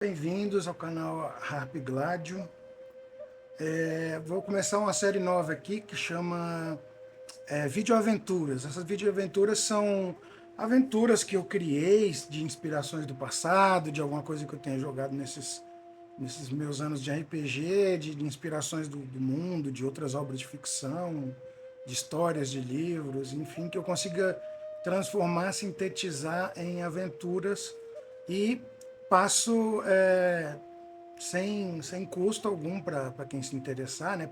Bem-vindos ao canal Harp Gladio. Vou começar uma série nova aqui que chama Videoaventuras. Essas videoaventuras são aventuras que eu criei de inspirações do passado, de alguma coisa que eu tenha jogado nesses meus anos de RPG, de inspirações do mundo, de outras obras de ficção, de histórias de livros, enfim, que eu consiga transformar, sintetizar em aventuras e passo sem custo algum para quem se interessar, né,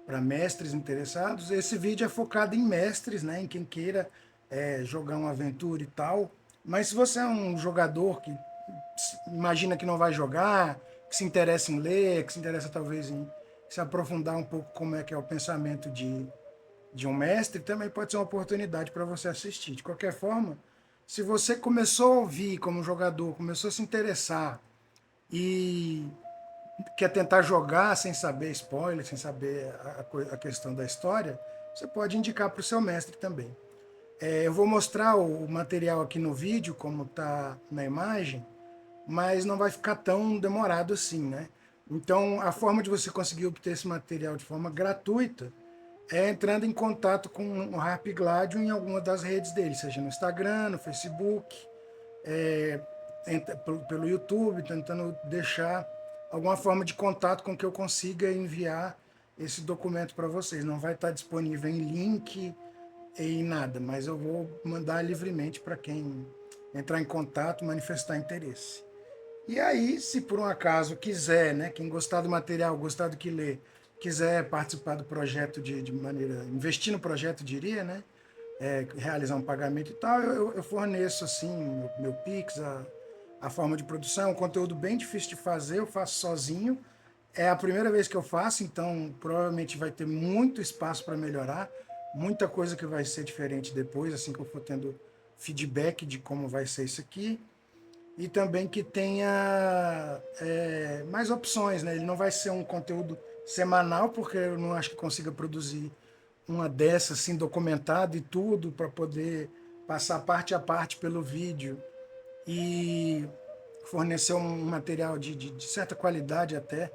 para mestres interessados. Esse vídeo é focado em mestres, né, em quem queira jogar uma aventura e tal. Mas se você é um jogador que imagina que não vai jogar, que se interessa em ler, que se interessa talvez em se aprofundar um pouco como é que é o pensamento de um mestre, também pode ser uma oportunidade para você assistir. De qualquer forma, se você começou a ouvir como jogador, começou a se interessar e quer tentar jogar sem saber spoiler, sem saber a questão da história, você pode indicar para o seu mestre também. Eu vou mostrar o material aqui no vídeo, como está na imagem, mas não vai ficar tão demorado assim, né? Então, a forma de você conseguir obter esse material de forma gratuita é entrando em contato com o Harp Gladio em alguma das redes dele, seja no Instagram, no Facebook, é, pelo YouTube, tentando deixar alguma forma de contato com que eu consiga enviar esse documento para vocês. Não vai estar disponível em link e nada, mas eu vou mandar livremente para quem entrar em contato, manifestar interesse. E aí, se por um acaso quiser, né, quem gostar do material, gostar do que lê, quiser participar do projeto de maneira, investir no projeto, diria, né, realizar um pagamento e tal, eu forneço assim meu Pix, a forma de produção, um conteúdo bem difícil de fazer, eu faço sozinho. É a primeira vez que eu faço, então provavelmente vai ter muito espaço para melhorar, muita coisa que vai ser diferente depois, assim que eu for tendo feedback de como vai ser isso aqui. E também que tenha mais opções, né? Ele não vai ser um conteúdo semanal, porque eu não acho que consiga produzir uma dessas assim documentado e tudo para poder passar parte a parte pelo vídeo e fornecer um material de certa qualidade até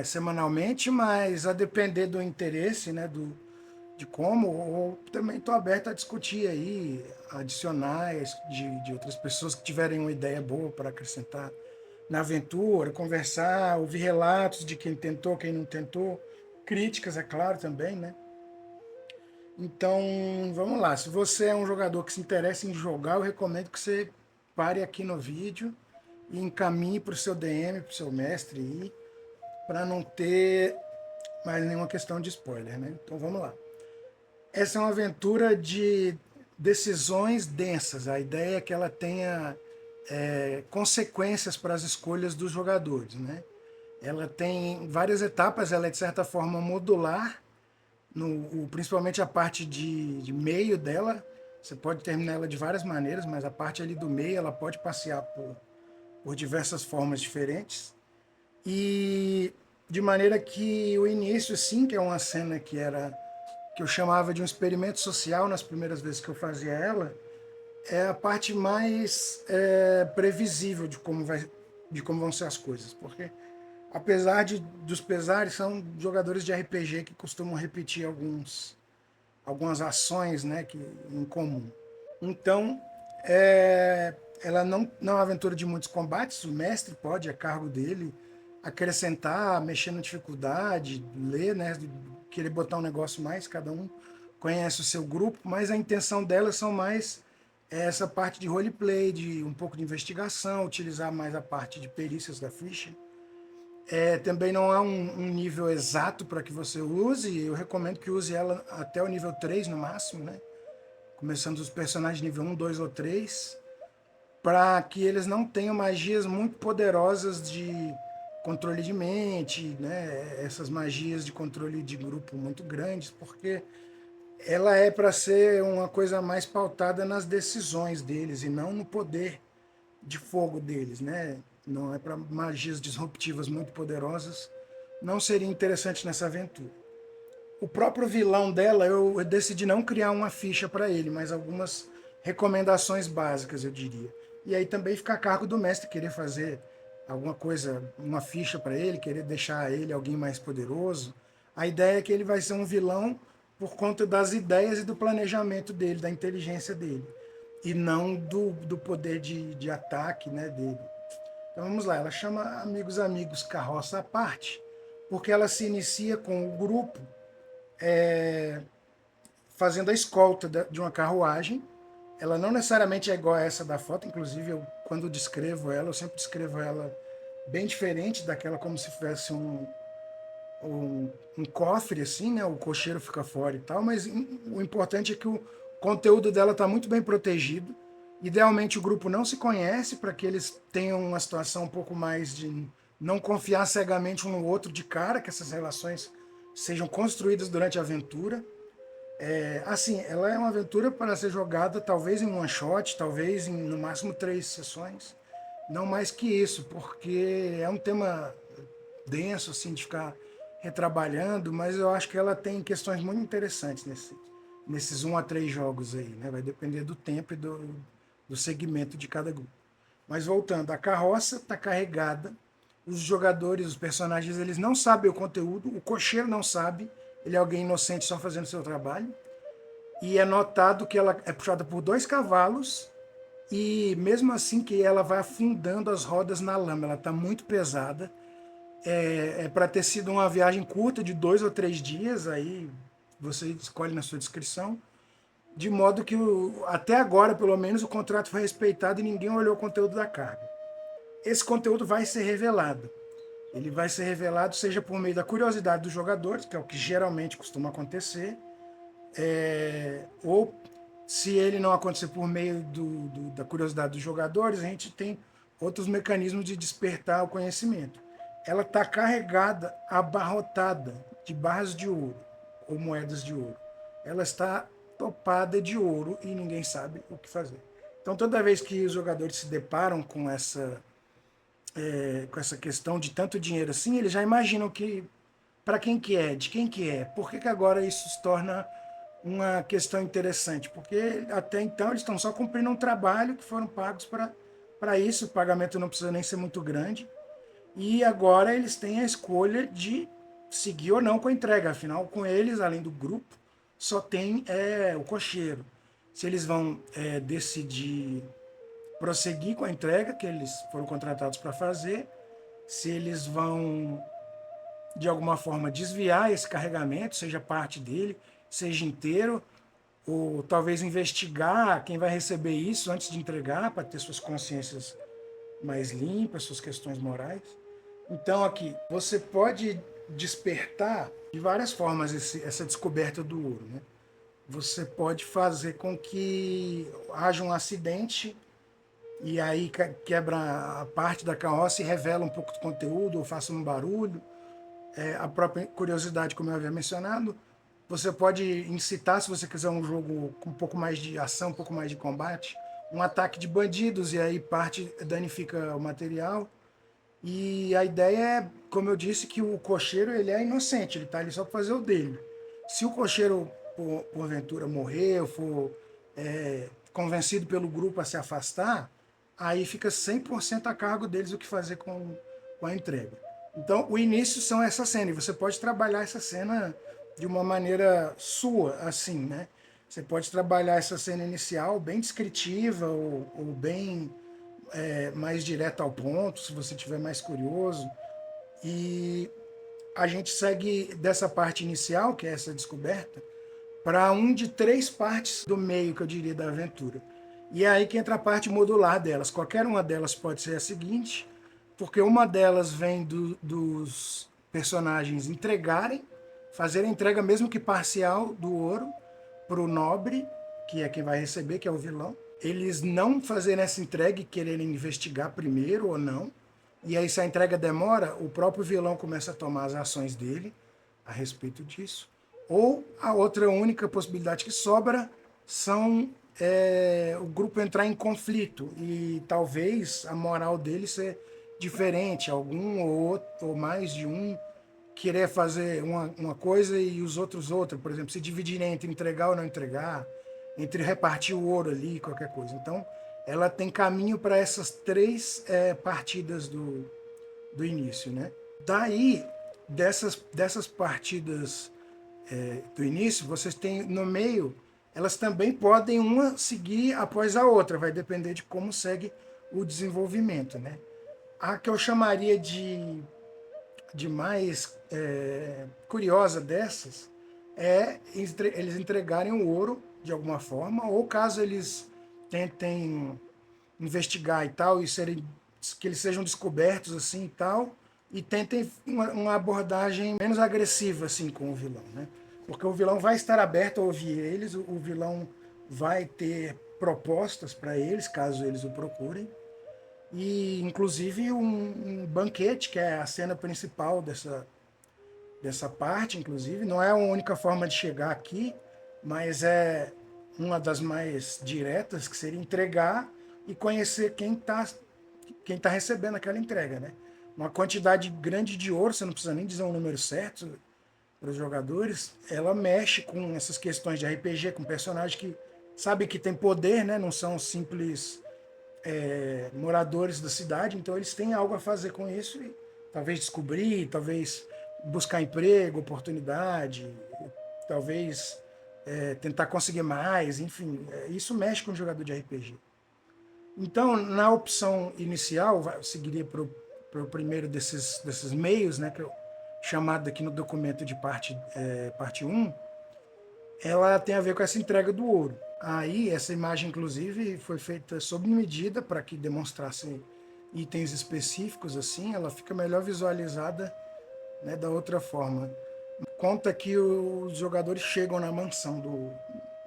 semanalmente, mas a depender do interesse, né, de como, ou também estou aberto a discutir aí, adicionar de outras pessoas que tiverem uma ideia boa para acrescentar na aventura, conversar, ouvir relatos de quem tentou, quem não tentou, críticas, é claro, também, né? Então, vamos lá. Se você é um jogador que se interessa em jogar, eu recomendo que você pare aqui no vídeo e encaminhe para o seu DM, para o seu mestre aí, para não ter mais nenhuma questão de spoiler, né? Então, vamos lá. Essa é uma aventura de decisões densas. A ideia é que ela tenha consequências para as escolhas dos jogadores, né? Ela tem várias etapas, ela é de certa forma modular, principalmente a parte de meio dela. Você pode terminar ela de várias maneiras, mas a parte ali do meio ela pode passear por diversas formas diferentes. E de maneira que o início, sim, que é uma cena que eu chamava de um experimento social nas primeiras vezes que eu fazia ela, é a parte mais previsível de como vão ser as coisas, porque apesar dos pesares, são jogadores de RPG que costumam repetir algumas ações, né, em comum. Então, ela não é uma aventura de muitos combates, o mestre pode, a cargo dele, acrescentar, mexer na dificuldade, ler, né, querer botar um negócio mais, cada um conhece o seu grupo, mas a intenção delas são mais essa parte de roleplay, de um pouco de investigação, utilizar mais a parte de perícias da ficha. Também não há um nível exato para que você use, eu recomendo que use ela até o nível 3 no máximo, né? Começando os personagens nível 1, 2 ou 3, para que eles não tenham magias muito poderosas de controle de mente, né? Essas magias de controle de grupo muito grandes, porque ela é para ser uma coisa mais pautada nas decisões deles e não no poder de fogo deles, né? Não é para magias disruptivas muito poderosas. Não seria interessante nessa aventura. O próprio vilão dela, eu decidi não criar uma ficha para ele, mas algumas recomendações básicas, eu diria. e aí também fica a cargo do mestre querer fazer alguma coisa, uma ficha para ele, querer deixar ele alguém mais poderoso. A ideia é que ele vai ser um vilão por conta das ideias e do planejamento dele, da inteligência dele, e não do poder de ataque, né, dele. Então vamos lá, ela chama Amigos Amigos Carroça à Parte, porque ela se inicia com o grupo fazendo a escolta de uma carruagem. Ela não necessariamente é igual a essa da foto, inclusive eu, quando descrevo ela, eu sempre descrevo ela bem diferente daquela, como se fosse um cofre, assim, né? O cocheiro fica fora e tal, mas o importante é que o conteúdo dela está muito bem protegido. Idealmente o grupo não se conhece para que eles tenham uma situação um pouco mais de não confiar cegamente um no outro de cara, que essas relações sejam construídas durante a aventura. Assim, ela é uma aventura para ser jogada talvez em um one shot, talvez em no máximo 3 sessões, não mais que isso, porque é um tema denso assim de ficar retrabalhando, mas eu acho que ela tem questões muito interessantes nesses 1 a 3 jogos aí, né? Vai depender do tempo e do segmento de cada grupo. Mas voltando, a carroça está carregada, os jogadores, os personagens, eles não sabem o conteúdo, o cocheiro não sabe, ele é alguém inocente só fazendo seu trabalho, e é notado que ela é puxada por 2 cavalos, e mesmo assim que ela vai afundando as rodas na lama, ela está muito pesada, é para ter sido uma viagem curta de 2 ou 3 dias, aí você escolhe na sua descrição, de modo que até agora, pelo menos, o contrato foi respeitado e ninguém olhou o conteúdo da carga. Esse conteúdo vai ser revelado. Ele vai ser revelado seja por meio da curiosidade dos jogadores, que é o que geralmente costuma acontecer, ou se ele não acontecer por meio da curiosidade dos jogadores, a gente tem outros mecanismos de despertar o conhecimento. Ela está carregada, abarrotada de barras de ouro ou moedas de ouro. Ela está topada de ouro e ninguém sabe o que fazer. Então, toda vez que os jogadores se deparam com essa questão de tanto dinheiro assim, eles já imaginam que para quem que é, de quem que é, por que agora isso se torna uma questão interessante, porque até então eles estão só cumprindo um trabalho que foram pagos para isso, o pagamento não precisa nem ser muito grande, e agora eles têm a escolha de seguir ou não com a entrega, afinal com eles, além do grupo, só tem o cocheiro. Se eles vão decidir prosseguir com a entrega que eles foram contratados para fazer, se eles vão de alguma forma desviar esse carregamento, seja parte dele, seja inteiro, ou talvez investigar quem vai receber isso antes de entregar, para ter suas consciências mais limpas, suas questões morais. Então, aqui, você pode despertar de várias formas essa descoberta do ouro. Né? Você pode fazer com que haja um acidente e aí quebra a parte da carroça e revela um pouco do conteúdo, ou faça um barulho. A própria curiosidade, como eu havia mencionado, você pode incitar, se você quiser um jogo com um pouco mais de ação, um pouco mais de combate, um ataque de bandidos, e aí parte danifica o material. E a ideia é, como eu disse, que o cocheiro ele é inocente, ele está ali só para fazer o dele. Se o cocheiro, porventura, morrer ou for convencido pelo grupo a se afastar, aí fica 100% a cargo deles o que fazer com a entrega. Então, o início são essa cena, e você pode trabalhar essa cena de uma maneira sua, assim, né? Você pode trabalhar essa cena inicial bem descritiva ou bem mais direto ao ponto, se você estiver mais curioso. E a gente segue dessa parte inicial, que é essa descoberta, para um de 3 partes do meio, que eu diria, da aventura. E é aí que entra a parte modular delas. Qualquer uma delas pode ser a seguinte, porque uma delas vem dos personagens entregarem, fazer a entrega, mesmo que parcial, do ouro para o nobre, que é quem vai receber, que é o vilão. Eles não fazerem essa entrega e quererem investigar primeiro ou não. E aí, se a entrega demora, o próprio vilão começa a tomar as ações dele a respeito disso. Ou a outra única possibilidade que sobra são o grupo entrar em conflito e talvez a moral dele ser diferente, algum ou outro, ou mais de um querer fazer uma coisa e os outros outra, por exemplo, se dividirem entre entregar ou não entregar, entre repartir o ouro ali, qualquer coisa. Então, ela tem caminho para essas três partidas do início, né? Daí, dessas partidas do início, vocês têm no meio, elas também podem uma seguir após a outra, vai depender de como segue o desenvolvimento, né? A que eu chamaria de mais curiosa dessas é eles entregarem o ouro de alguma forma, ou caso eles tentem investigar e tal, que eles sejam descobertos assim e tal, e tentem uma abordagem menos agressiva assim com o vilão, né? Porque o vilão vai estar aberto a ouvir eles, o vilão vai ter propostas para eles, caso eles o procurem, e inclusive um banquete, que é a cena principal dessa parte, inclusive. Não é a única forma de chegar aqui, mas é uma das mais diretas, que seria entregar e conhecer quem tá recebendo aquela entrega, né? Uma quantidade grande de ouro, você não precisa nem dizer um número certo para os jogadores, ela mexe com essas questões de RPG, com personagens que sabem que tem poder, né? Não são simples moradores da cidade, então eles têm algo a fazer com isso e talvez descobrir, talvez buscar emprego, oportunidade, talvez tentar conseguir mais, enfim, isso mexe com o jogador de RPG. Então, na opção inicial, eu seguiria para o primeiro desses meios, né, que eu chamado aqui no documento de parte 1, ela tem a ver com essa entrega do ouro. Aí, essa imagem, inclusive, foi feita sob medida para que demonstrasse itens específicos, assim, ela fica melhor visualizada, né, da outra forma. Conta que os jogadores chegam na mansão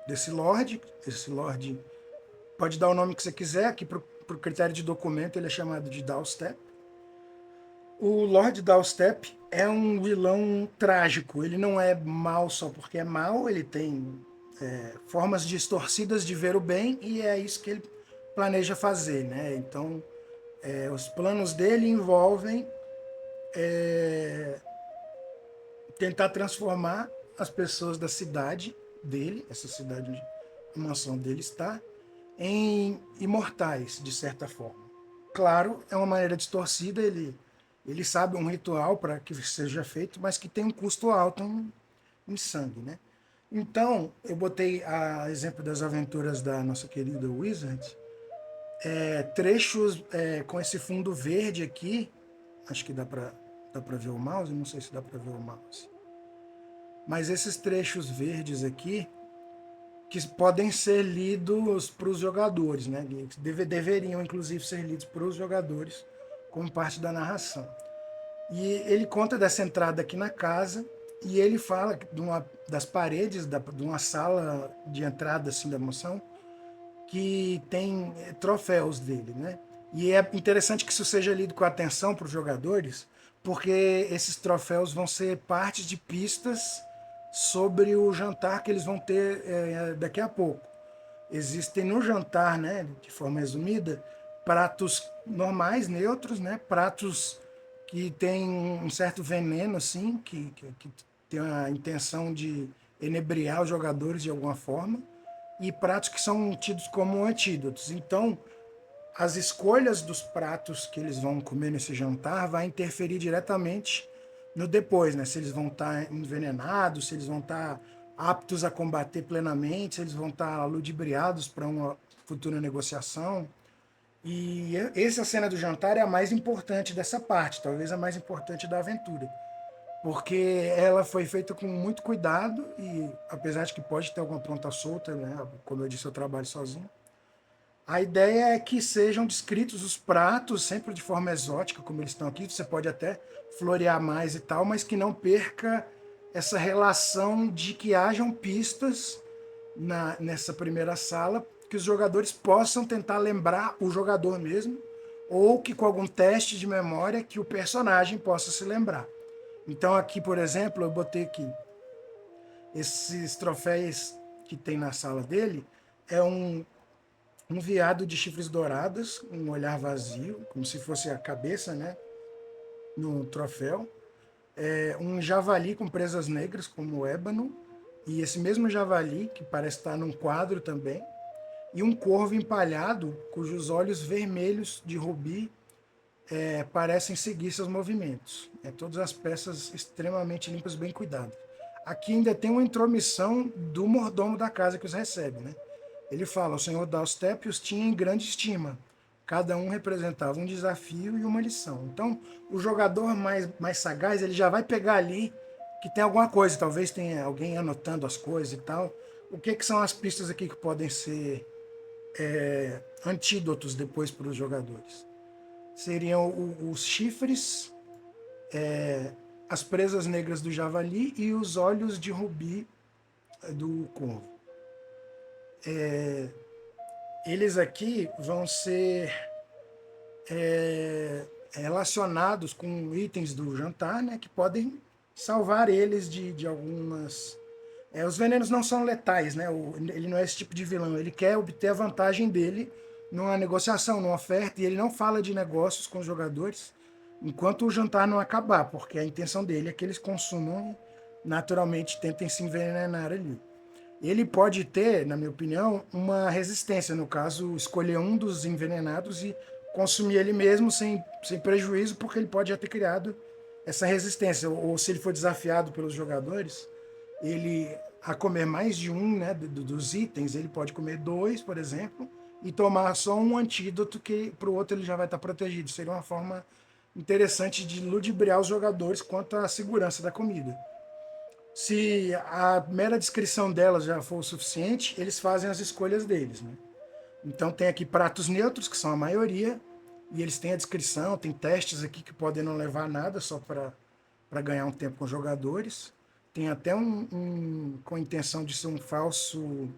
desse Lorde. Esse Lorde pode dar o nome que você quiser, aqui para o critério de documento ele é chamado de Doorstep. O Lord Doorstep é um vilão trágico. Ele não é mal só porque é mal, ele tem formas distorcidas de ver o bem e é isso que ele planeja fazer, né? Então, os planos dele envolvem tentar transformar as pessoas da cidade dele, essa cidade onde a mansão dele está, em imortais, de certa forma. Claro, é uma maneira distorcida, ele sabe um ritual para que seja feito, mas que tem um custo alto em sangue, né? Então, eu botei a exemplo das aventuras da nossa querida Wizard, trechos com esse fundo verde aqui, acho que dá para ver o mouse, não sei se dá para ver o mouse, mas esses trechos verdes aqui, que podem ser lidos para os jogadores, né? Deveriam, inclusive, ser lidos para os jogadores como parte da narração. E ele conta dessa entrada aqui na casa e ele fala das paredes de uma sala de entrada assim da mansão que tem troféus dele, né? E é interessante que isso seja lido com atenção para os jogadores, porque esses troféus vão ser partes de pistas sobre o jantar que eles vão ter daqui a pouco. Existem no jantar, né, de forma resumida, pratos normais, neutros, né, pratos que têm um certo veneno, assim, que tem a intenção de enebriar os jogadores de alguma forma, e pratos que são tidos como antídotos. Então, as escolhas dos pratos que eles vão comer nesse jantar vai interferir diretamente no depois, né? Se eles vão estar envenenados, se eles vão estar aptos a combater plenamente, se eles vão estar ludibriados para uma futura negociação. E essa cena do jantar é a mais importante dessa parte, talvez a mais importante da aventura, porque ela foi feita com muito cuidado e, apesar de que pode ter alguma ponta solta, né? Como eu disse, eu trabalho sozinho. A ideia é que sejam descritos os pratos sempre de forma exótica, como eles estão aqui. Você pode até florear mais e tal, mas que não perca essa relação de que hajam pistas nessa primeira sala, que os jogadores possam tentar lembrar o jogador mesmo, ou que com algum teste de memória que o personagem possa se lembrar. Então aqui, por exemplo, eu botei aqui esses troféus que tem na sala dele, é um veado de chifres dourados, um olhar vazio, como se fosse a cabeça, né, no troféu. Um javali com presas negras, como o ébano, e esse mesmo javali, que parece estar num quadro também. e um corvo empalhado, cujos olhos vermelhos de rubi parecem seguir seus movimentos. Todas as peças extremamente limpas, bem cuidadas. Aqui ainda tem uma intromissão do mordomo da casa que os recebe, né? Ele fala: o senhor Dalstep os tinha em grande estima. Cada um representava um desafio e uma lição. Então, o jogador mais sagaz, ele já vai pegar ali que tem alguma coisa. Talvez tenha alguém anotando as coisas e tal. O que são as pistas aqui que podem ser antídotos depois para os jogadores? Seriam os chifres, as presas negras do javali e os olhos de rubi do corvo. Eles aqui vão ser relacionados com itens do jantar, né, que podem salvar eles de algumas... os venenos não são letais, né? Ele não é esse tipo de vilão. Ele quer obter a vantagem dele numa negociação, numa oferta, e ele não fala de negócios com os jogadores enquanto o jantar não acabar, porque a intenção dele é que eles consumam e naturalmente tentem se envenenar ali. Ele pode ter, na minha opinião, uma resistência, no caso, escolher um dos envenenados e consumir ele mesmo sem prejuízo, porque ele pode já ter criado essa resistência. Ou se ele for desafiado pelos jogadores, ele a comer mais de um, né, dos itens, ele pode comer 2, por exemplo, e tomar só um antídoto que para o outro ele já vai estar protegido. Seria uma forma interessante de ludibriar os jogadores quanto à segurança da comida. Se a mera descrição delas já for o suficiente, eles fazem as escolhas deles, né? Então tem aqui pratos neutros, que são a maioria, e eles têm a descrição, tem testes aqui que podem não levar a nada, só para ganhar um tempo com os jogadores. Tem até com a intenção de ser um falso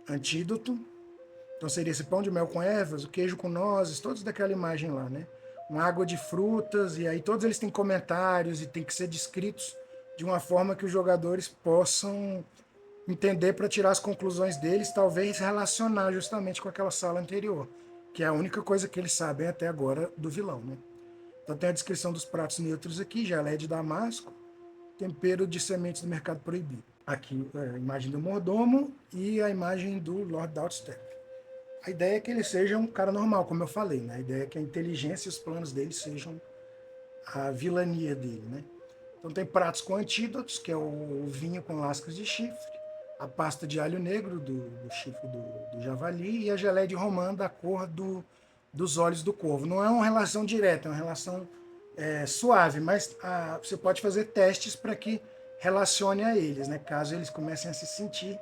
antídoto. Então seria esse pão de mel com ervas, o queijo com nozes, todos daquela imagem lá, né? Uma água de frutas, e aí todos eles têm comentários e tem que ser descritos de uma forma que os jogadores possam entender para tirar as conclusões deles, talvez relacionar justamente com aquela sala anterior, que é a única coisa que eles sabem até agora do vilão, né? Então tem a descrição dos pratos neutros aqui, geleia de damasco, tempero de sementes do mercado proibido. Aqui a imagem do mordomo e a imagem do Lord Doutstep. A ideia é que ele seja um cara normal, como eu falei, né? A ideia é que a inteligência e os planos dele sejam a vilania dele, né? Então tem pratos com antídotos, que é o vinho com lascas de chifre, a pasta de alho negro do chifre do javali e a geleia de romã da cor dos olhos do corvo. Não é uma relação direta, é uma relação suave, mas você pode fazer testes para que relacione a eles, né? Caso eles comecem a se sentir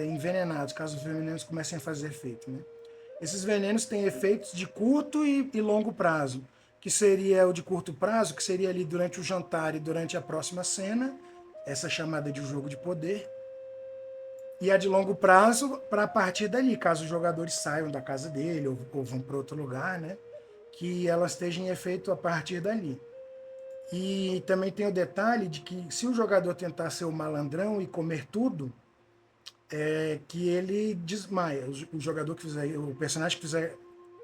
envenenados, caso os venenos comecem a fazer efeito, né? Esses venenos têm efeitos de curto e longo prazo, que seria o de curto prazo, que seria ali durante o jantar e durante a próxima cena, essa chamada de jogo de poder, e a de longo prazo para a partir dali, caso os jogadores saiam da casa dele ou vão para outro lugar, né, que elas estejam em efeito a partir dali. E também tem o detalhe de que se o jogador tentar ser o malandrão e comer tudo, que ele desmaia. O jogador que fizer, o personagem que fizer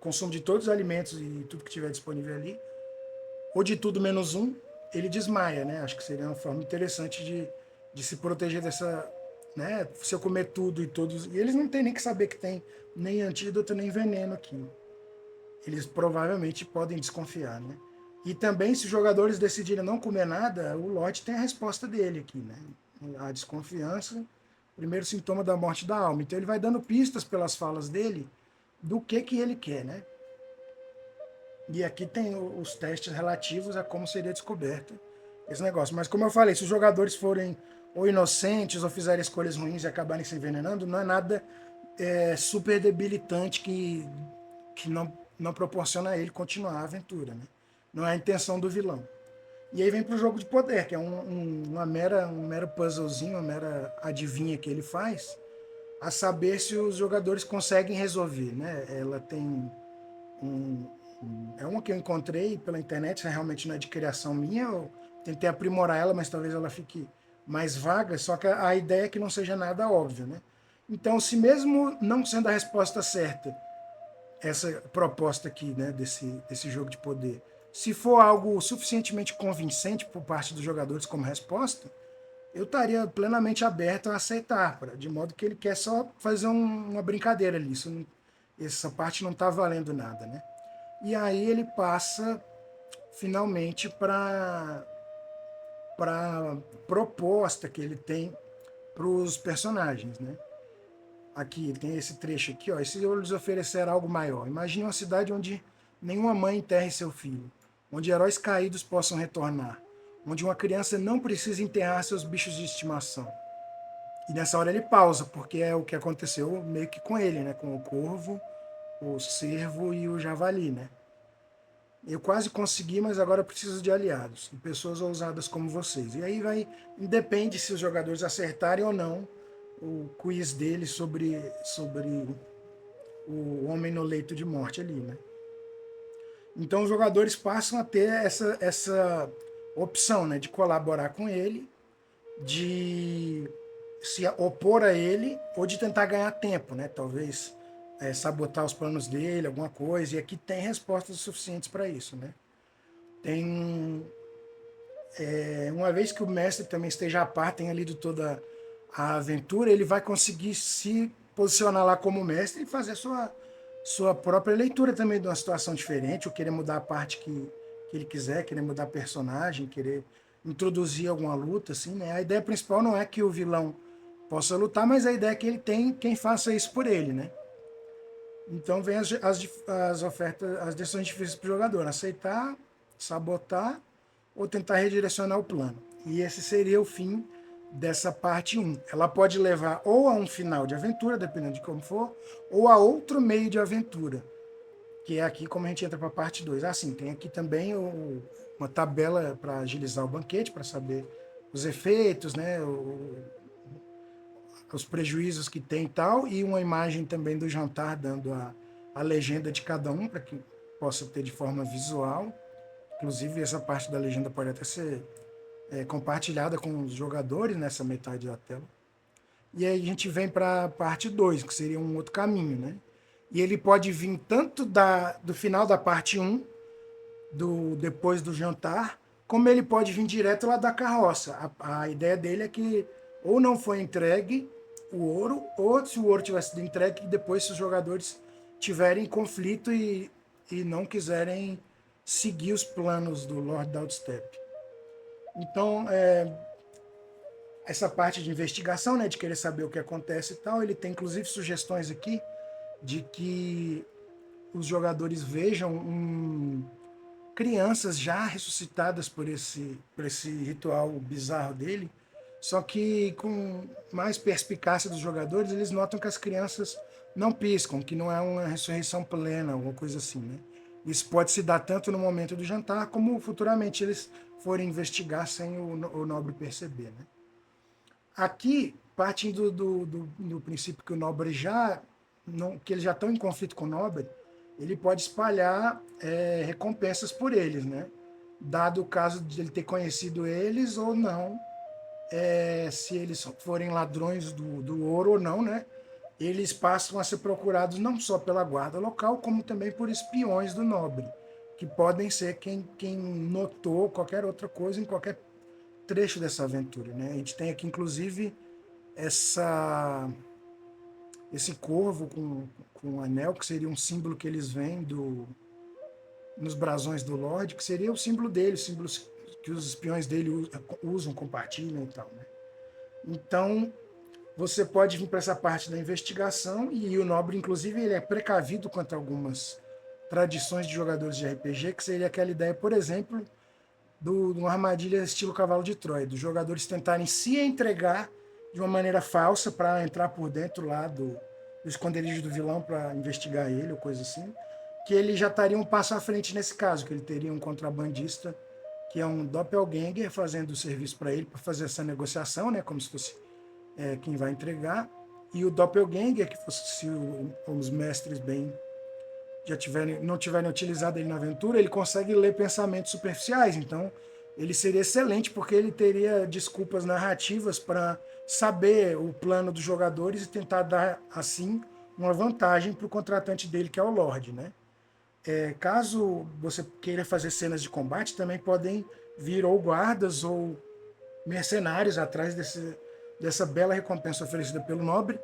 consumo de todos os alimentos e tudo que tiver disponível ali, ou de tudo menos um, ele desmaia, né? Acho que seria uma forma interessante de se proteger dessa, né? Se eu comer tudo e todos, e eles não têm nem que saber que tem nem antídoto nem veneno aqui. Eles provavelmente podem desconfiar, né? E também, se os jogadores decidirem não comer nada, o Lorde tem a resposta dele aqui, né? A desconfiança, primeiro sintoma da morte da alma. Então ele vai dando pistas pelas falas dele do que ele quer, né? E aqui tem os testes relativos a como seria descoberto esse negócio. Mas como eu falei, se os jogadores forem ou inocentes ou fizerem escolhas ruins e acabarem se envenenando, não é nada super debilitante que não proporciona a ele continuar a aventura, né? Não é a intenção do vilão. E aí vem para o jogo de poder, que é um mero puzzlezinho, uma mera adivinha que ele faz, a saber se os jogadores conseguem resolver, né? Ela tem é uma que eu encontrei pela internet, realmente não é de criação minha, eu tentei aprimorar ela, mas talvez ela fique mais vaga, só que a ideia é que não seja nada óbvio, né? Então, se mesmo não sendo a resposta certa, essa proposta aqui, né, desse jogo de poder, se for algo suficientemente convincente por parte dos jogadores como resposta, eu estaria plenamente aberto a aceitar, de modo que ele quer só fazer uma brincadeira ali. Essa parte não está valendo nada, né? E aí ele passa finalmente para proposta que ele tem para os personagens, né? Aqui tem esse trecho aqui, ó. E se eu lhes oferecer algo maior, imagine uma cidade onde nenhuma mãe enterre seu filho, onde heróis caídos possam retornar, onde uma criança não precisa enterrar seus bichos de estimação. E nessa hora ele pausa, porque é o que aconteceu meio que com ele, né? Com o corvo, o cervo e o javali, né? Eu quase consegui, mas agora eu preciso de aliados, de pessoas ousadas como vocês. E aí vai, independe se os jogadores acertarem ou não o quiz dele sobre o homem no leito de morte ali, né? Então os jogadores passam a ter essa opção, né, de colaborar com ele, de se opor a ele ou de tentar ganhar tempo, né? Talvez sabotar os planos dele, alguma coisa. E aqui tem respostas suficientes para isso, né? Tem uma vez que o mestre também esteja a par, tenha lido toda a aventura, ele vai conseguir se posicionar lá como mestre e fazer sua própria leitura também de uma situação diferente, ou querer mudar a parte que ele quiser, querer mudar personagem, querer introduzir alguma luta, assim, né? A ideia principal não é que o vilão possa lutar, mas a ideia é que ele tem quem faça isso por ele, né? Então vem as ofertas, as decisões difíceis para o jogador, aceitar, sabotar ou tentar redirecionar o plano. E esse seria o fim dessa parte 1. Ela pode levar ou a um final de aventura, dependendo de como for, ou a outro meio de aventura, que é aqui como a gente entra para a parte 2. Assim, tem aqui também uma tabela para agilizar o banquete, para saber os efeitos, né, os prejuízos que tem e tal, e uma imagem também do jantar dando a legenda de cada um, para que possa ter de forma visual. Inclusive, essa parte da legenda pode até ser compartilhada com os jogadores nessa metade da tela. E aí a gente vem para a parte 2, que seria um outro caminho, né? E ele pode vir tanto do final da parte 1, depois do jantar, como ele pode vir direto lá da carroça. A ideia dele é que ou não foi entregue o ouro, ou se o ouro tivesse sido entregue, depois se os jogadores tiverem conflito e não quiserem seguir os planos do Lord Outstep. Então, essa parte de investigação, né, de querer saber o que acontece e tal, ele tem inclusive sugestões aqui de que os jogadores vejam crianças já ressuscitadas por esse ritual bizarro dele, só que com mais perspicácia dos jogadores, eles notam que as crianças não piscam, que não é uma ressurreição plena, alguma coisa assim, né? Isso pode se dar tanto no momento do jantar, como futuramente eles forem investigar sem o nobre perceber, né? Aqui, partindo do princípio que o nobre que eles já estão em conflito com o nobre, ele pode espalhar recompensas por eles, né? Dado o caso de ele ter conhecido eles ou não, se eles forem ladrões do ouro ou não, né? Eles passam a ser procurados não só pela guarda local, como também por espiões do nobre, que podem ser quem notou qualquer outra coisa em qualquer trecho dessa aventura, né? A gente tem aqui, inclusive, esse corvo com um anel, que seria um símbolo que eles veem nos brasões do Lorde, que seria o símbolo dele, símbolos que os espiões dele usam, compartilham e tal, né? Então, você pode vir para essa parte da investigação, e o nobre, inclusive, ele é precavido quanto a algumas tradições de jogadores de RPG, que seria aquela ideia, por exemplo, de uma armadilha estilo Cavalo de Troia, dos jogadores tentarem se entregar de uma maneira falsa para entrar por dentro lá do esconderijo do vilão para investigar ele ou coisa assim, que ele já estaria um passo à frente nesse caso, que ele teria um contrabandista que é um doppelganger fazendo o serviço para ele, para fazer essa negociação, né, como se fosse quem vai entregar, e o doppelganger, que fosse, se os mestres bem não tiverem utilizado ele na aventura, ele consegue ler pensamentos superficiais. Então, ele seria excelente porque ele teria desculpas narrativas para saber o plano dos jogadores e tentar dar, assim, uma vantagem para o contratante dele, que é o Lorde, né? Caso você queira fazer cenas de combate, também podem vir ou guardas ou mercenários atrás dessa bela recompensa oferecida pelo nobre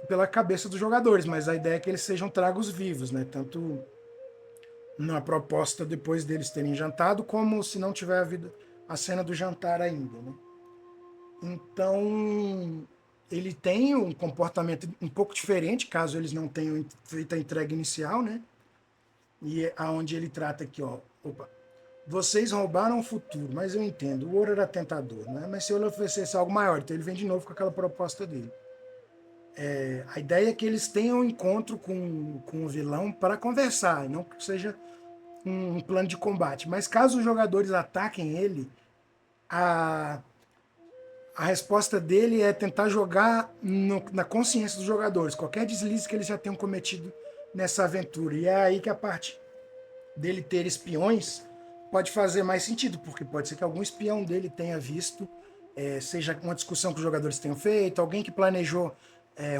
pela cabeça dos jogadores, mas a ideia é que eles sejam tragos vivos, né? Tanto na proposta depois deles terem jantado, como se não tiver havido a cena do jantar ainda, né? Então, ele tem um comportamento um pouco diferente, caso eles não tenham feito a entrega inicial, né? E é aonde ele trata aqui, ó, opa, vocês roubaram o futuro, mas eu entendo, o ouro era tentador, né? Mas se eu lhe oferecesse algo maior, então ele vem de novo com aquela proposta dele. A ideia é que eles tenham um encontro com o vilão para conversar, não que seja um plano de combate. Mas caso os jogadores ataquem ele, a, a resposta dele é tentar jogar na consciência dos jogadores, qualquer deslize que eles já tenham cometido nessa aventura. E é aí que a parte dele ter espiões pode fazer mais sentido, porque pode ser que algum espião dele tenha visto, seja uma discussão que os jogadores tenham feito, alguém que planejou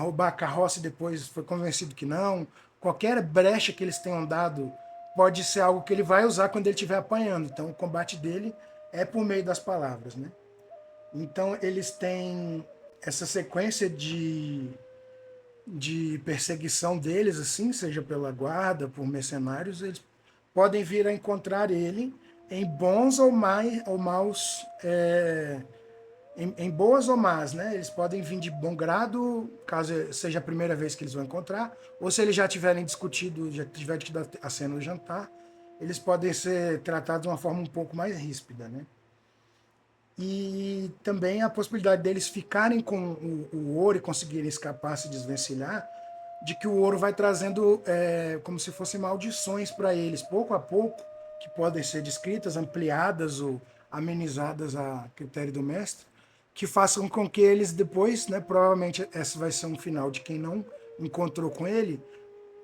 roubar a carroça e depois foi convencido que não. Qualquer brecha que eles tenham dado pode ser algo que ele vai usar quando ele estiver apanhando. Então o combate dele é por meio das palavras, né? Então eles têm essa sequência de perseguição deles, assim, seja pela guarda, por mercenários, eles podem vir a encontrar ele em bons ou maus, em boas ou más, né? Eles podem vir de bom grado, caso seja a primeira vez que eles vão encontrar, ou se eles já tiverem discutido, já tiverem tido a cena do jantar, eles podem ser tratados de uma forma um pouco mais ríspida, né? E também a possibilidade deles ficarem com o ouro e conseguirem escapar, se desvencilhar, de que o ouro vai trazendo como se fossem maldições para eles, pouco a pouco, que podem ser descritas, ampliadas ou amenizadas a critério do mestre, que façam com que eles depois, né, provavelmente esse vai ser um final de quem não encontrou com ele,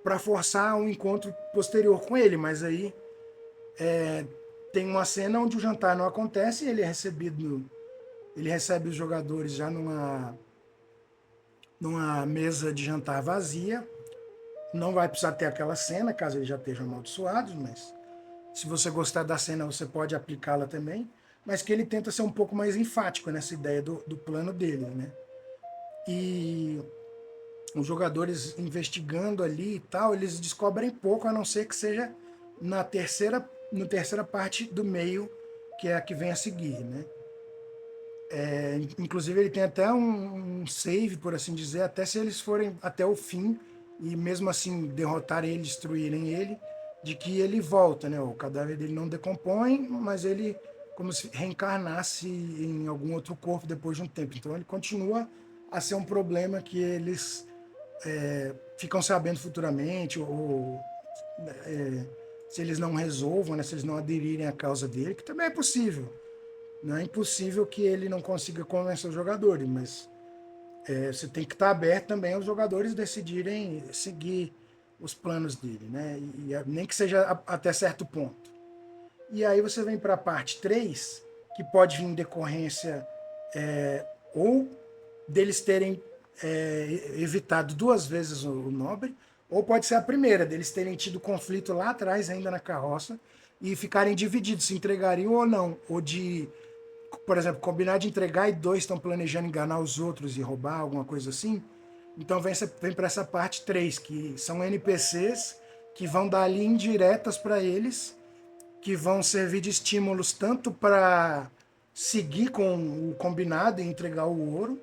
para forçar um encontro posterior com ele, mas aí tem uma cena onde o jantar não acontece, ele recebe os jogadores já numa mesa de jantar vazia. Não vai precisar ter aquela cena, caso eles já estejam amaldiçoados, mas se você gostar da cena, você pode aplicá-la também. Mas que ele tenta ser um pouco mais enfático nessa ideia do plano dele, né? E os jogadores investigando ali e tal, eles descobrem pouco, a não ser que seja na terceira parte do meio, que é a que vem a seguir, né? Inclusive ele tem até um save, por assim dizer, até se eles forem até o fim e mesmo assim derrotarem ele, destruírem ele, de que ele volta, né? O cadáver dele não decompõe, mas ele como se reencarnasse em algum outro corpo depois de um tempo. Então ele continua a ser um problema que eles ficam sabendo futuramente, ou se eles não resolvam, né? Se eles não aderirem à causa dele, que também é possível. Não é impossível que ele não consiga convencer os jogadores, mas você tem que estar aberto também aos jogadores decidirem seguir os planos dele, né? Nem que seja até certo ponto. E aí você vem para a parte 3, que pode vir em decorrência ou deles terem evitado duas vezes o nobre, ou pode ser a primeira, deles terem tido conflito lá atrás, ainda na carroça, e ficarem divididos, se entregariam ou não, ou de, por exemplo, combinar de entregar e dois estão planejando enganar os outros e roubar, alguma coisa assim. Então vem para essa parte 3 que são NPCs que vão dar ali indiretas para eles, que vão servir de estímulos tanto para seguir com o combinado e entregar o ouro,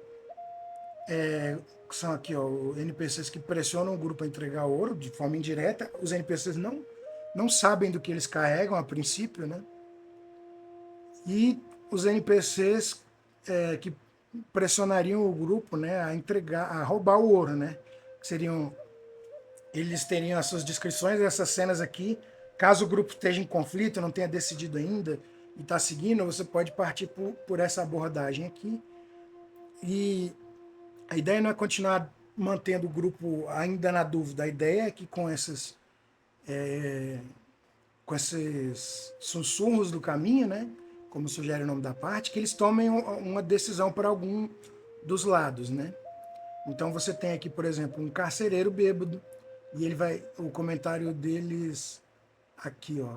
que são aqui ó, NPCs que pressionam o grupo a entregar ouro de forma indireta. Os NPCs não sabem do que eles carregam a princípio, né? E os NPCs que pressionariam o grupo, né, a entregar, a roubar o ouro, né? Seriam, eles teriam as suas descrições dessas cenas aqui. Caso o grupo esteja em conflito, não tenha decidido ainda e está seguindo, você pode partir por essa abordagem aqui. E a ideia não é continuar mantendo o grupo ainda na dúvida. A ideia é que com esses sussurros do caminho, né, como sugere o nome da parte, que eles tomem uma decisão para algum dos lados, né? Então você tem aqui, por exemplo, um carcereiro bêbado e ele vai, o comentário deles aqui, ó,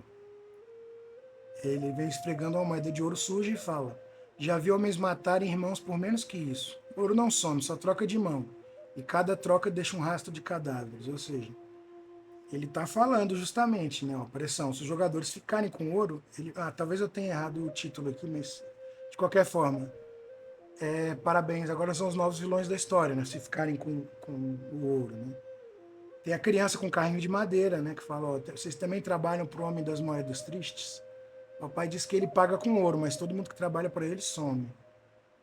ele vem esfregando uma moeda de ouro suja e fala: Já vi homens matarem irmãos por menos que isso. Ouro não some, só troca de mão. E cada troca deixa um rastro de cadáveres. Ou seja, ele está falando justamente, né? Ó, pressão. Se os jogadores ficarem com ouro, talvez eu tenha errado o título aqui, mas de qualquer forma, parabéns. Agora são os novos vilões da história, né? Se ficarem com o ouro, né? Tem a criança com carrinho de madeira, né? Que fala, ó, vocês também trabalham para o homem das moedas tristes? O pai diz que ele paga com ouro, mas todo mundo que trabalha para ele some.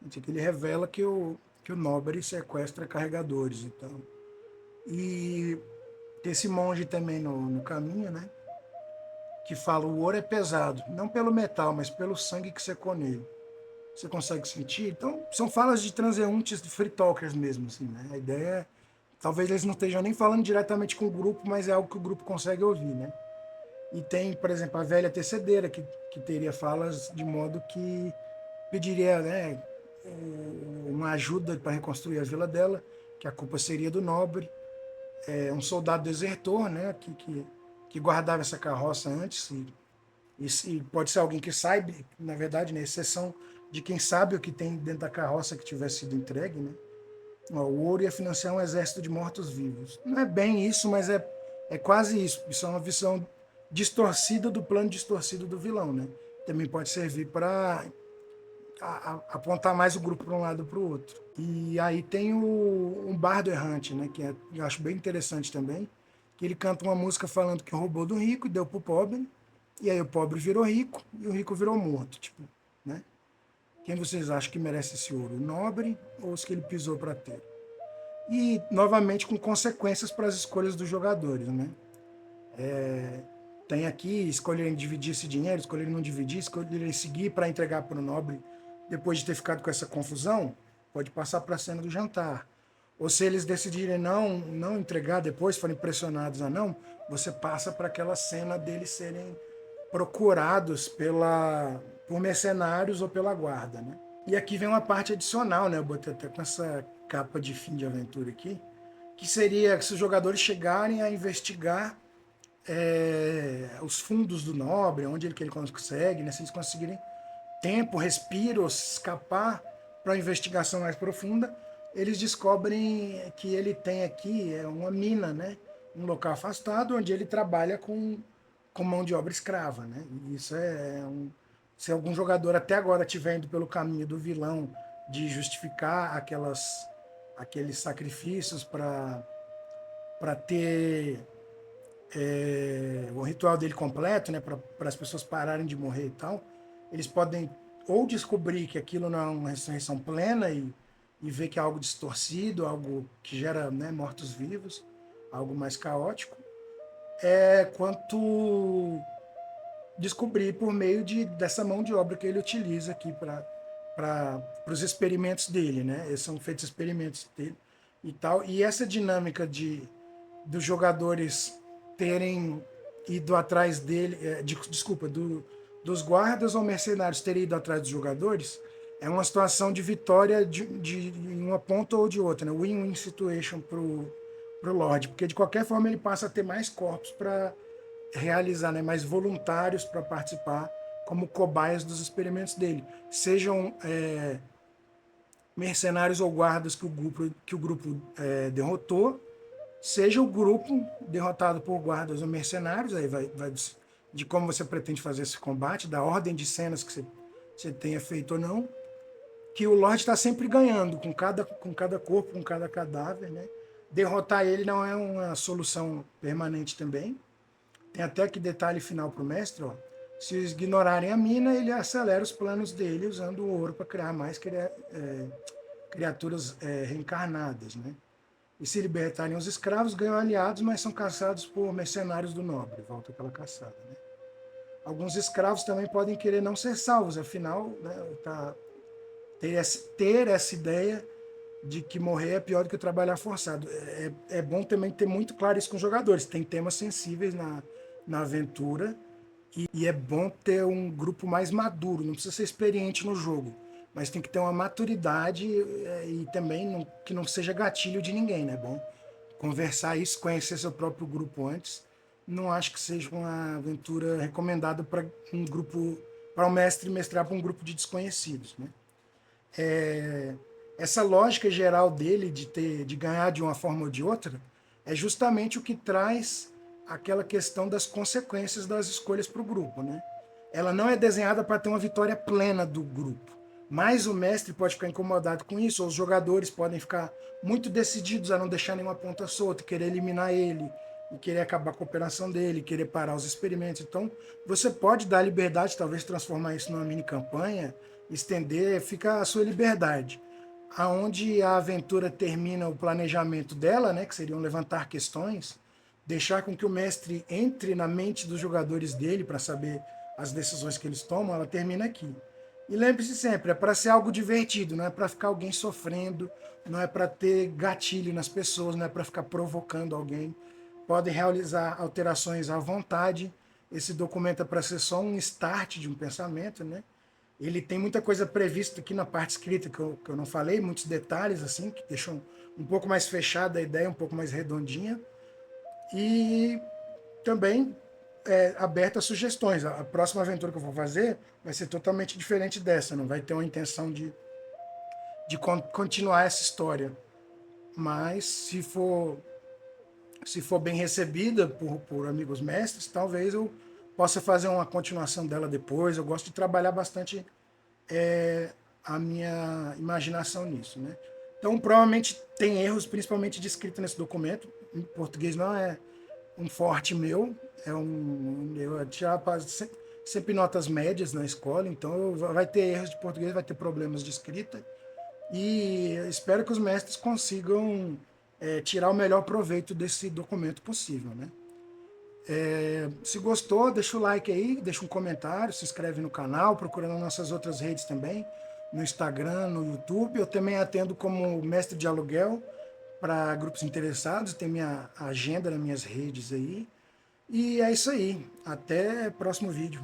Que ele revela que o Nobre sequestra carregadores. Então. E tem esse monge também no caminho, né? Que fala, o ouro é pesado, não pelo metal, mas pelo sangue que secou nele. Você consegue sentir? Então, são falas de transeuntes, de free talkers mesmo, assim, né? A ideia é, talvez eles não estejam nem falando diretamente com o grupo, mas é algo que o grupo consegue ouvir, né? E tem, por exemplo, a velha tecedeira, que teria falas de modo que pediria, né, uma ajuda para reconstruir a vila dela, que a culpa seria do nobre. Um soldado desertor, né, que guardava essa carroça antes, e pode ser alguém que saiba, na verdade, né, exceção de quem sabe o que tem dentro da carroça que tivesse sido entregue, né? O ouro ia financiar um exército de mortos-vivos. Não é bem isso, mas é quase isso. Isso é uma visão distorcida do plano distorcido do vilão, né? Também pode servir para apontar mais o grupo para um lado para o outro. E aí tem um bardo errante, né? Que eu acho bem interessante também, que ele canta uma música falando que roubou do rico e deu para o pobre, e aí o pobre virou rico e o rico virou morto, tipo, né? Quem vocês acham que merece esse ouro? O nobre ou os que ele pisou para ter? E, novamente, com consequências para as escolhas dos jogadores, né? Tem aqui escolherem dividir esse dinheiro, escolherem não dividir, escolherem seguir para entregar para o nobre depois de ter ficado com essa confusão, pode passar para a cena do jantar. Ou se eles decidirem não entregar depois, forem pressionados a não, você passa para aquela cena deles serem procurados por mercenários ou pela guarda, né? E aqui vem uma parte adicional, né? Eu botei até com essa capa de fim de aventura aqui, que seria se os jogadores chegarem a investigar os fundos do nobre, onde que ele consegue, né? Se eles conseguirem tempo, respiro, escapar para uma investigação mais profunda, eles descobrem que ele tem aqui uma mina, né? Um local afastado onde ele trabalha com mão de obra escrava, né? E isso se algum jogador até agora estiver indo pelo caminho do vilão de justificar aqueles sacrifícios para ter o ritual dele completo, né, para as pessoas pararem de morrer e tal, eles podem ou descobrir que aquilo não é uma ressurreição plena e ver que é algo distorcido, algo que gera, né, mortos-vivos, algo mais caótico, quanto descobrir por meio dessa mão de obra que ele utiliza aqui para os experimentos dele, né? São feitos experimentos dele e tal. E essa dinâmica dos jogadores terem ido atrás dele, desculpa, dos guardas ou mercenários terem ido atrás dos jogadores, é uma situação de vitória de uma ponta ou de outra, né? Win-win situation pro Lorde, porque de qualquer forma ele passa a ter mais corpos para realizar, né? Mais voluntários para participar como cobaias dos experimentos dele, sejam mercenários ou guardas que o grupo derrotou, seja o grupo derrotado por guardas ou mercenários, aí vai de como você pretende fazer esse combate, da ordem de cenas que você tenha feito ou não, que o Lorde está sempre ganhando com cada corpo, com cada cadáver, né? Derrotar ele não é uma solução permanente também. Tem até que detalhe final para o mestre, ó. Se eles ignorarem a mina, ele acelera os planos dele usando o ouro para criar mais criaturas reencarnadas, né? E se libertarem os escravos, ganham aliados, mas são caçados por mercenários do nobre. Volta aquela caçada, né? Alguns escravos também podem querer não ser salvos, afinal, né, ter essa ideia de que morrer é pior do que trabalhar forçado. É bom também ter muito claro isso com os jogadores. Tem temas sensíveis na aventura e é bom ter um grupo mais maduro. Não precisa ser experiente no jogo, mas tem que ter uma maturidade e também que não seja gatilho de ninguém, né? É bom conversar isso, conhecer seu próprio grupo antes. Não acho que seja uma aventura recomendada para um grupo, para um mestre mestrar para um grupo de desconhecidos, né? essa lógica geral dele de ganhar de uma forma ou de outra é justamente o que traz aquela questão das consequências das escolhas para o grupo, né? Ela não é desenhada para ter uma vitória plena do grupo, mas o mestre pode ficar incomodado com isso, ou os jogadores podem ficar muito decididos a não deixar nenhuma ponta solta, querer eliminar ele, e querer acabar com a operação dele, querer parar os experimentos. Então, você pode dar liberdade, talvez transformar isso numa mini campanha, estender, fica a sua liberdade. Aonde a aventura termina o planejamento dela, né, que seriam levantar questões, deixar com que o mestre entre na mente dos jogadores dele para saber as decisões que eles tomam, ela termina aqui. E lembre-se sempre, é para ser algo divertido, não é para ficar alguém sofrendo, não é para ter gatilho nas pessoas, não é para ficar provocando alguém. Podem realizar alterações à vontade. Esse documento é para ser só um start de um pensamento, né? Ele tem muita coisa prevista aqui na parte escrita que eu não falei, muitos detalhes assim que deixam um pouco mais fechada a ideia, um pouco mais redondinha. E também aberta a sugestões. A próxima aventura que eu vou fazer vai ser totalmente diferente dessa, não vai ter uma intenção de continuar essa história. Mas se for bem recebida por amigos mestres, talvez eu possa fazer uma continuação dela depois. Eu gosto de trabalhar bastante a minha imaginação nisso, né? Então, provavelmente tem erros, principalmente de escrita nesse documento. Em português não é um forte meu, eu tirava sempre notas médias na escola, então vai ter erros de português, vai ter problemas de escrita. E espero que os mestres consigam tirar o melhor proveito desse documento possível, né? Se gostou, deixa o like aí, deixa um comentário, se inscreve no canal, procura nas nossas outras redes também, no Instagram, no YouTube. Eu também atendo como mestre de aluguel para grupos interessados, tem minha agenda nas minhas redes aí. E é isso aí. Até o próximo vídeo.